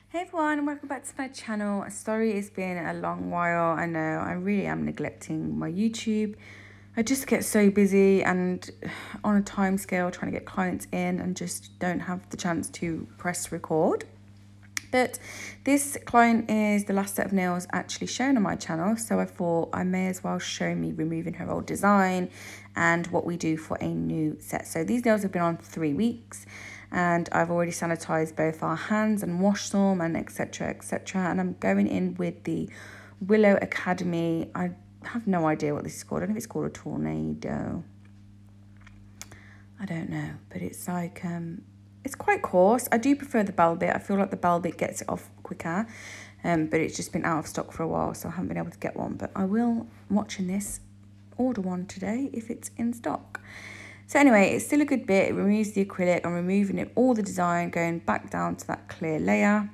Hey everyone, welcome back to my channel. Sorry it's been a long while. I know I really am neglecting my YouTube. I just get so busy and on a time scale trying to get clients in and just don't have the chance to press record. But this client is the last set of nails actually shown on my channel, so I thought I may as well show me removing her old design and what we do for a new set. So these nails have been on 3 weeks and I've already sanitized both our hands and washed them and etc, and I'm going in with the Willow Academy. I have no idea what this is called. I don't know if it's called a tornado. I don't know, but it's like it's quite coarse. I do prefer the bell bit. I feel like the bell bit gets it off quicker, but it's just been out of stock for a while, so I haven't been able to get one. But I will, watching this, order one today if it's in stock. So anyway, it's still a good bit. It removes the acrylic. I'm removing it, all the design, going back down to that clear layer.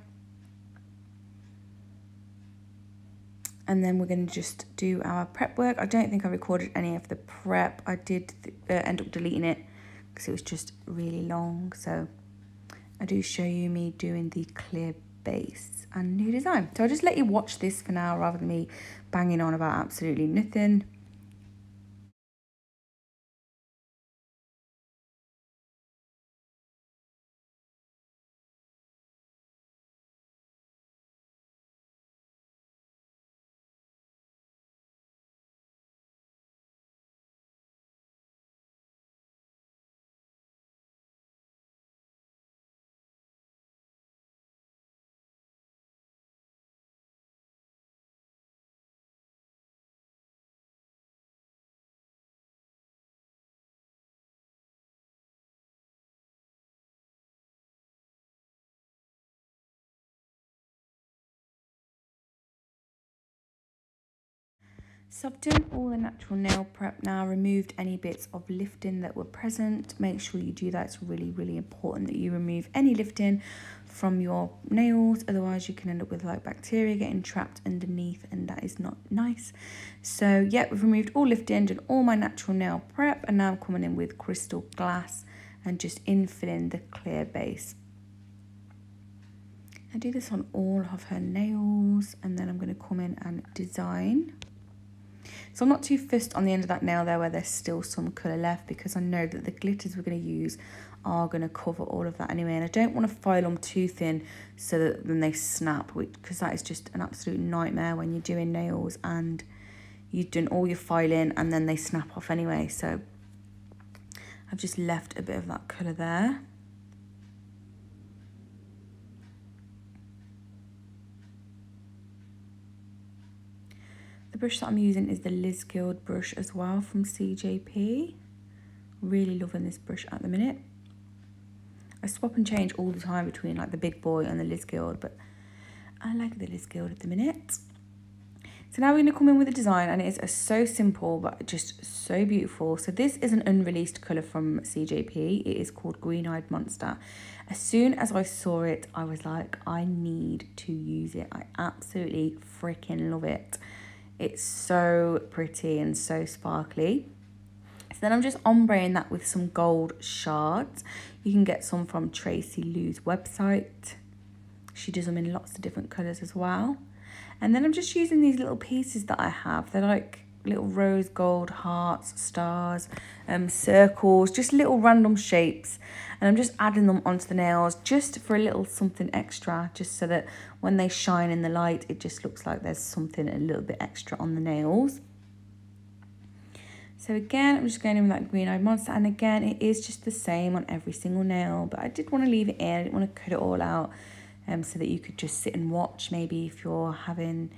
And then we're going to just do our prep work. I don't think I recorded any of the prep. I did end up deleting it because it was just really long. So I do show you me doing the clear base and new design. So I'll just let you watch this for now rather than me banging on about absolutely nothing. So I've done all the natural nail prep now, removed any bits of lifting that were present. Make sure you do that. It's really, really important that you remove any lifting from your nails. Otherwise you can end up with like bacteria getting trapped underneath and that is not nice. So yeah, we've removed all lifting, done all my natural nail prep, and now I'm coming in with crystal glass and just infilling the clear base. I do this on all of her nails and then I'm going to come in and design. So I'm not too fussed on the end of that nail there where there's still some colour left, because I know that the glitters we're going to use are going to cover all of that anyway. And I don't want to file them too thin so that then they snap, because that is just an absolute nightmare when you're doing nails and you've done all your filing and then they snap off anyway. So I've just left a bit of that colour there. The brush that I'm using is the Liz Guild brush as well from CJP. Really loving this brush at the minute. I swap and change all the time between like the big boy and the Liz Guild, but I like the Liz Guild at the minute. So now we're going to come in with the design, and it is so simple but just so beautiful. So this is an unreleased colour from CJP. It is called Green Eyed Monster. As soon as I saw it, I was like, I need to use it. I absolutely freaking love it. It's so pretty and so sparkly. So then I'm just ombreing that with some gold shards. You can get some from Tracy Lou's website. She does them in lots of different colours as well. And then I'm just using these little pieces that I have. They're like little rose gold hearts, stars, circles, just little random shapes. And I'm just adding them onto the nails just for a little something extra, just so that when they shine in the light, it just looks like there's something a little bit extra on the nails. So again, I'm just going in with that Green Eyed Monster, and again, it is just the same on every single nail, but I did want to leave it in. I didn't want to cut it all out, so that you could just sit and watch. Maybe if you're having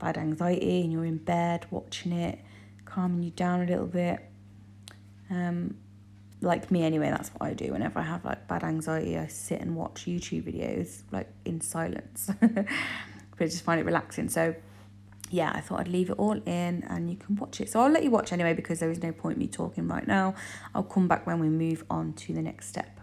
bad anxiety and you're in bed watching it, calming you down a little bit. Like me anyway, that's what I do. Whenever I have like bad anxiety, I sit and watch YouTube videos like in silence. But I just find it relaxing. So yeah, I thought I'd leave it all in and you can watch it. So I'll let you watch anyway, because there is no point me talking right now. I'll come back when we move on to the next step.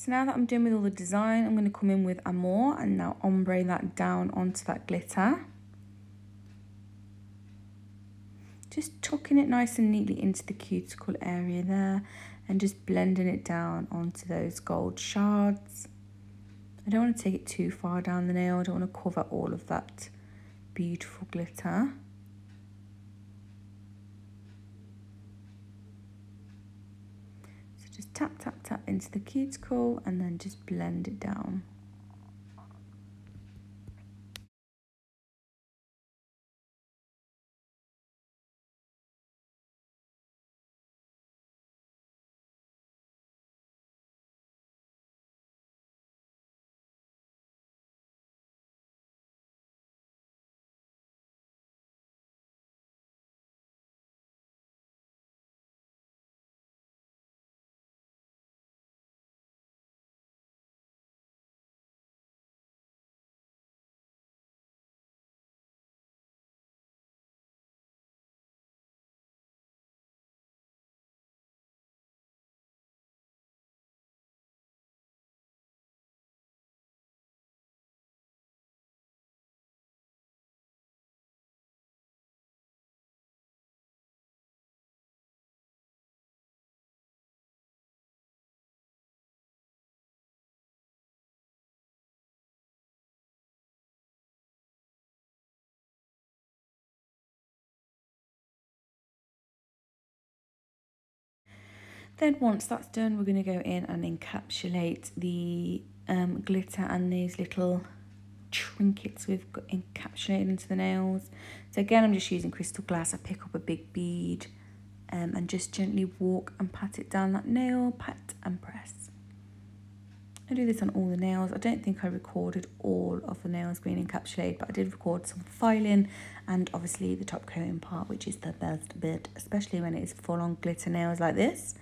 So now that I'm done with all the design, I'm going to come in with Amore and now ombre that down onto that glitter. Just tucking it nice and neatly into the cuticle area there and just blending it down onto those gold shards. I don't want to take it too far down the nail, I don't want to cover all of that beautiful glitter. So just tap, tap, tap into the cuticle and then just blend it down. Then once that's done, we're going to go in and encapsulate the glitter and these little trinkets we've got encapsulated into the nails. So again, I'm just using crystal glass. I pick up a big bead and just gently walk and pat it down that nail, pat and press. I do this on all the nails. I don't think I recorded all of the nails being encapsulated, but I did record some filing and obviously the top coating part, which is the best bit, especially when it is full on glitter nails like this.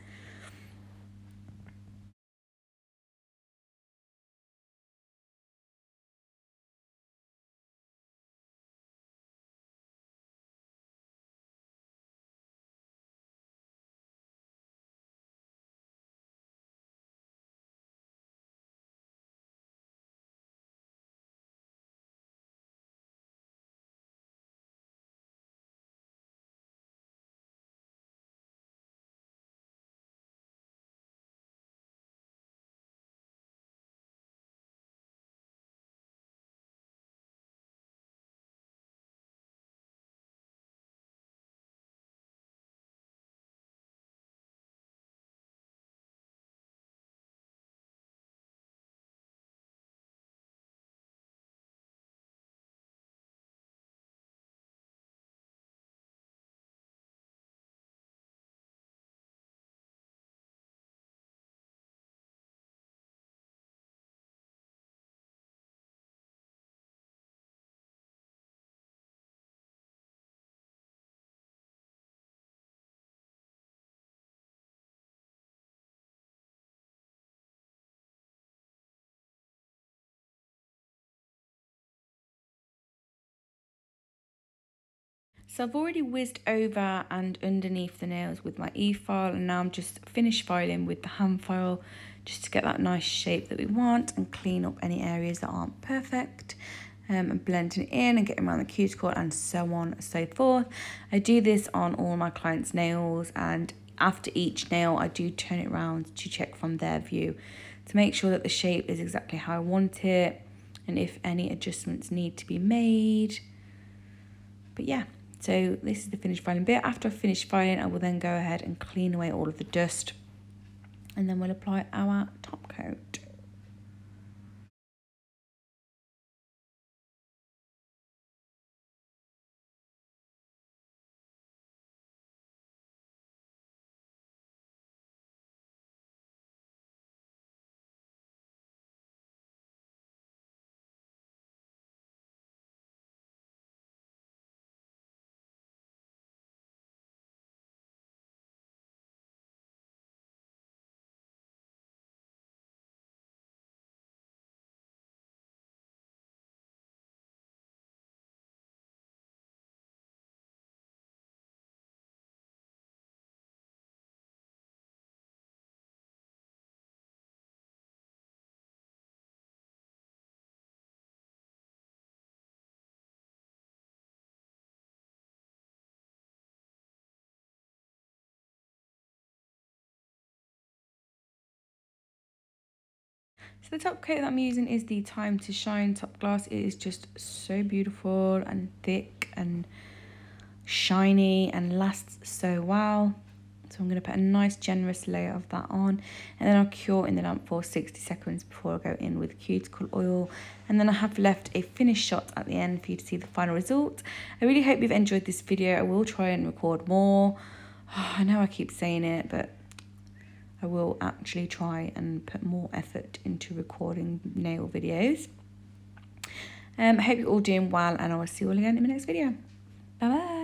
So I've already whizzed over and underneath the nails with my e-file, and now I'm just finished filing with the hand file just to get that nice shape that we want and clean up any areas that aren't perfect, and blending it in and getting around the cuticle and so on and so forth. I do this on all my clients' nails, and after each nail I do turn it around to check from their view to make sure that the shape is exactly how I want it and if any adjustments need to be made. But yeah, so this is the finished filing bit. After I've finished filing, I will then go ahead and clean away all of the dust and then we'll apply our top coat. So the top coat that I'm using is the Time to Shine Top Gloss. It is just so beautiful and thick and shiny and lasts so well. So I'm going to put a nice generous layer of that on, and then I'll cure in the lamp for 60 seconds before I go in with cuticle oil. And then I have left a finished shot at the end for you to see the final result. I really hope you've enjoyed this video. I will try and record more. I know I keep saying it, but I will actually try and put more effort into recording nail videos. I hope you're all doing well, and I will see you all again in my next video. Bye bye.